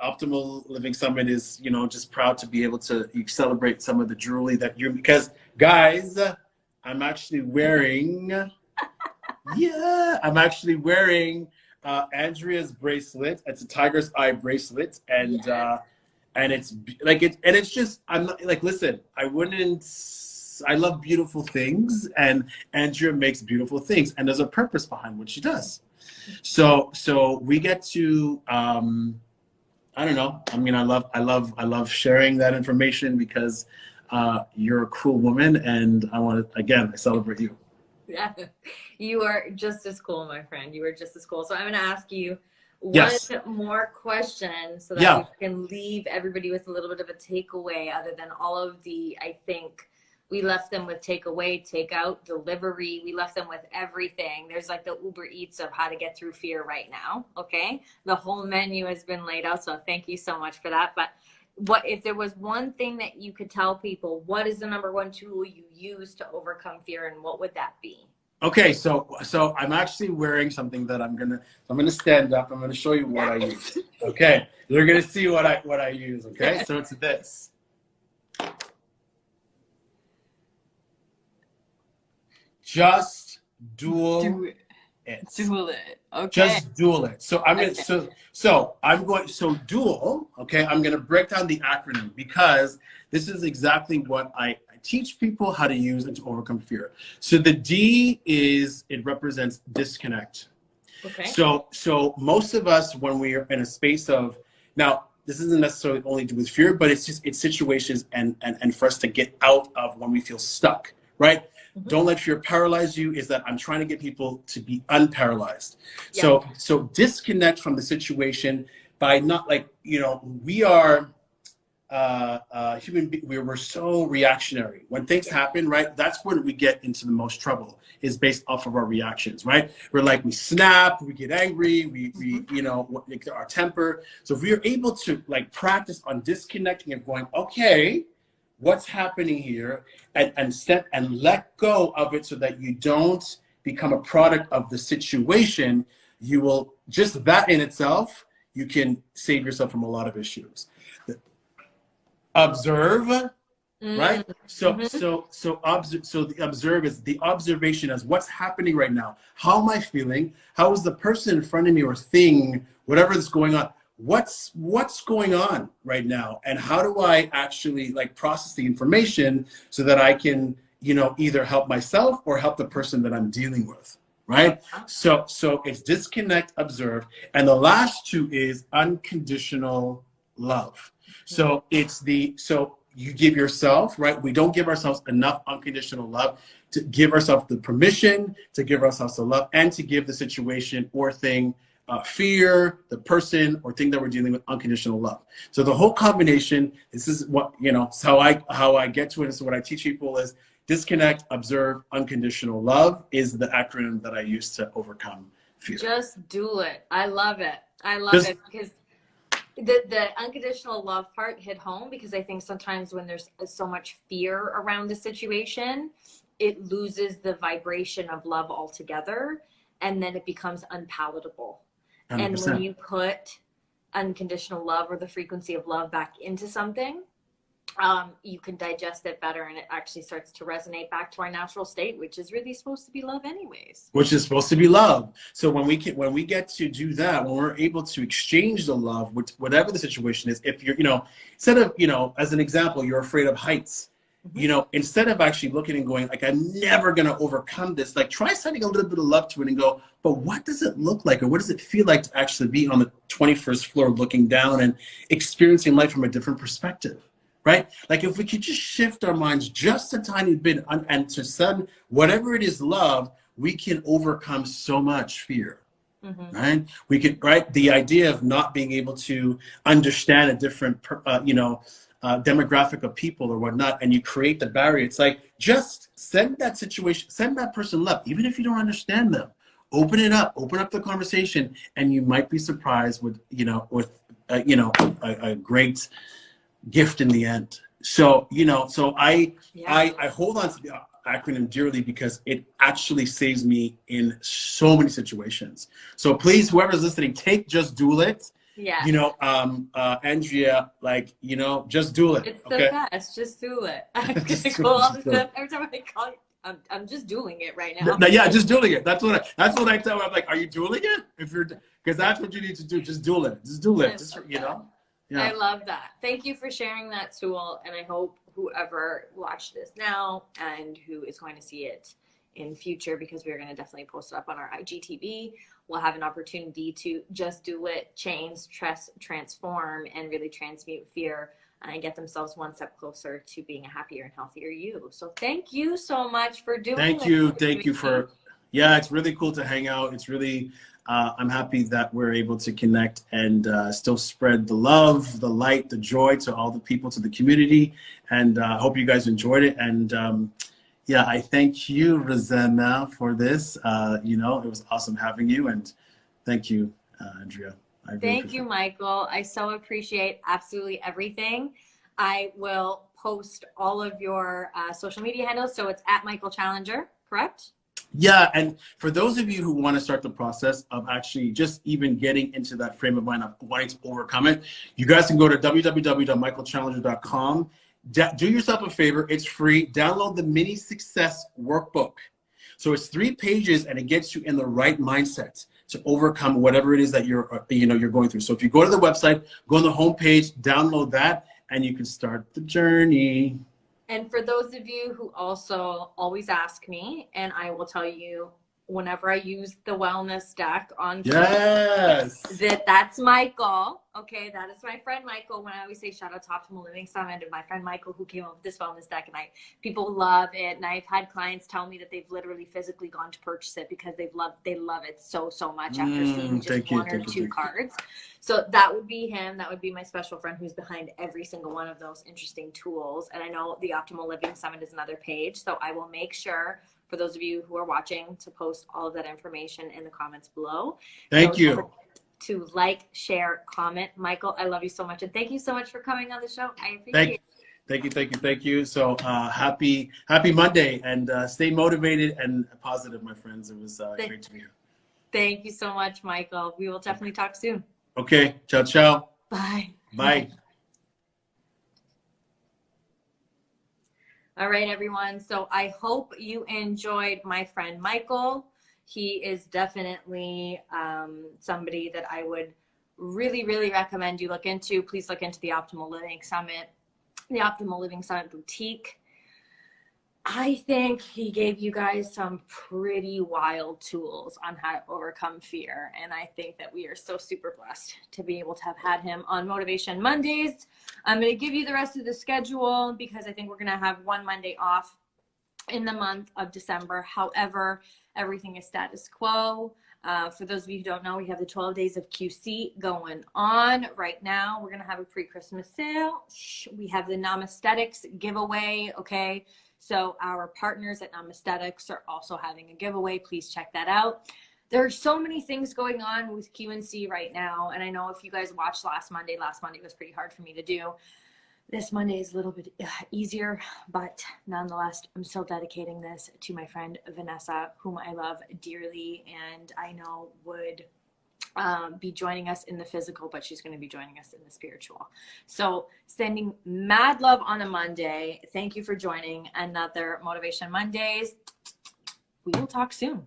Optimal Living Summit is just proud to be able to celebrate some of the jewelry because guys, I'm actually wearing Andrea's bracelet. It's a tiger's eye bracelet, and it's just, I'm not listen, I love beautiful things, and Andrea makes beautiful things, and there's a purpose behind what she does. So we get to, I don't know. I mean, I love sharing that information because you're a cool woman, and I celebrate you. Yeah, you are just as cool, my friend. You are just as cool. So I'm going to ask you one more question so that we can leave everybody with a little bit of a takeaway, other than all of I think we left them with takeaway, takeout, delivery. We left them with everything. There's the Uber Eats of how to get through fear right now. Okay. The whole menu has been laid out. So thank you so much for that. But what if there was one thing that you could tell people, what is the number one tool you use to overcome fear, and what would that be? Okay, so I'm actually wearing something that I'm gonna stand up. I'm gonna show you what I use. Okay, you're gonna see what I use. Okay, so it's this. Just duel it. Duel it. Okay. Just duel it. So duel. Okay, I'm gonna break down the acronym because this is exactly what I teach people how to use and to overcome fear. So the D it represents disconnect. Okay. So most of us, when we are in a space of, now this isn't necessarily only to do with fear, but it's situations and for us to get out of when we feel stuck, right? Don't let fear paralyze you is that I'm trying to get people to be unparalyzed. Yeah. So disconnect from the situation by not like, we are we're so reactionary. When things happen, right, that's when we get into the most trouble, is based off of our reactions, right? We're like, we snap, we get angry, we our temper. So if we are able to like practice on disconnecting and going, okay, what's happening here, and step and let go of it so that you don't become a product of the situation, you will, just that in itself, you can save yourself from a lot of issues. Observe, right? So the observe is the observation as what's happening right now. How am I feeling? How is the person in front of me or thing, whatever is going on? What's going on right now? And how do I actually like process the information so that I can, either help myself or help the person that I'm dealing with, right? So it's disconnect, observe, and the last two is unconditional love. So so you give yourself, right? We don't give ourselves enough unconditional love to give ourselves the permission, to give ourselves the love, and to give the situation or thing, fear, the person or thing that we're dealing with, unconditional love. So the whole combination, this is what, how I get to it. This is what I teach people is disconnect, observe, unconditional love is the acronym that I use to overcome fear. Just do it. I love it. I love it because the unconditional love part hit home, because I think sometimes when there's so much fear around the situation, it loses the vibration of love altogether, and then it becomes unpalatable. 100%. And when you put unconditional love or the frequency of love back into something, you can digest it better, and it actually starts to resonate back to our natural state, which is really supposed to be love anyways. Which is supposed to be love. So when we get to do that, when we're able to exchange the love with whatever the situation is, if you're, instead of, as an example, you're afraid of heights, instead of actually looking and going like, I'm never going to overcome this, like try sending a little bit of love to it and go, but what does it look like? Or what does it feel like to actually be on the 21st floor looking down and experiencing life from a different perspective? Right? Like if we could just shift our minds just a tiny bit and to send whatever it is love, we can overcome so much fear, right? We could, right? The idea of not being able to understand a different, demographic of people or whatnot, and you create the barrier. It's like, just send that situation, send that person love, even if you don't understand them. Open it up, open up the conversation, and you might be surprised with, a great gift in the end. So, I hold on to the acronym dearly because it actually saves me in so many situations. So please, whoever's listening, just do it. Yeah. Andrea, just do it. It's the best. Just do it. I'm gonna go all the stuff every time I call you. I'm just doing it right now. Yeah, just doing it. That's what I tell her. I'm like, are you doing it? Because that's what you need to do. Just do it. Just do it. Yeah. I love that. Thank you for sharing that, Sewell. And I hope whoever watched this now and who is going to see it in future, because we're going to definitely post it up on our IGTV, will have an opportunity to just do it, change, transform, and really transmute fear and get themselves one step closer to being a happier and healthier you. So thank you so much for doing Thank you for, it's really cool to hang out. It's really, I'm happy that we're able to connect and still spread the love, the light, the joy to all the people, to the community. And I hope you guys enjoyed it. And I thank you, Rosanna, for this. It was awesome having you. And thank you, Andrea. Thank you, Michael. I so appreciate absolutely everything. I will post all of your social media handles. So it's at Michael Challenger, correct? Yeah, and for those of you who want to start the process of actually just even getting into that frame of mind of wanting to overcome it, you guys can go to www.michaelchallenger.com. Do yourself a favor. It's free. Download the mini success workbook. So it's 3 pages, and it gets you in the right mindset to overcome whatever it is that you're going through. So if you go to the website, go on the homepage, download that, and you can start the journey. And for those of you who also always ask me, and I will tell you whenever I use the wellness deck on yes, that's Michael, Okay, that is my friend Michael. When I always say shout out to Optimal Living Summit and my friend Michael who came up with this wellness deck, and people love it. And I've had clients tell me that they've literally physically gone to purchase it because they love it so much after seeing just one or two cards. So that would be him. That would be my special friend who's behind every single one of those interesting tools. And I know the Optimal Living Summit is another page, so I will make sure for those of you who are watching to post all of that information in the comments below. Thank you. To like, share, comment. Michael, I love you so much. And thank you so much for coming on the show. I appreciate it. Thank you. So happy Monday, and stay motivated and positive, my friends. It was great to be here. Thank you so much, Michael. We will definitely talk soon. Okay. Ciao, ciao. Bye. Bye. All right, everyone. So I hope you enjoyed my friend Michael. He is definitely somebody that I would really recommend you look into. Please look into the Optimal Living Summit, the Optimal Living Summit Boutique. I think he gave you guys some pretty wild tools on how to overcome fear. And I think that we are so super blessed to be able to have had him on Motivation Mondays. I'm going to give you the rest of the schedule because I think we're going to have one Monday off in the month of December. However, everything is status quo. For those of you who don't know, we have the 12 days of QC going on right now. We're going to have a pre-Christmas sale. We have the Namaesthetics giveaway. Okay. So our partners at Namaesthetics are also having a giveaway. Please check that out. There are so many things going on with QNC right now. And I know if you guys watched last Monday was pretty hard for me to do. This Monday is a little bit easier, but nonetheless, I'm still dedicating this to my friend Vanessa, whom I love dearly and I know would be joining us in the physical, but she's going to be joining us in the spiritual. So sending mad love on a Monday. Thank you for joining another Motivation Mondays. We will talk soon.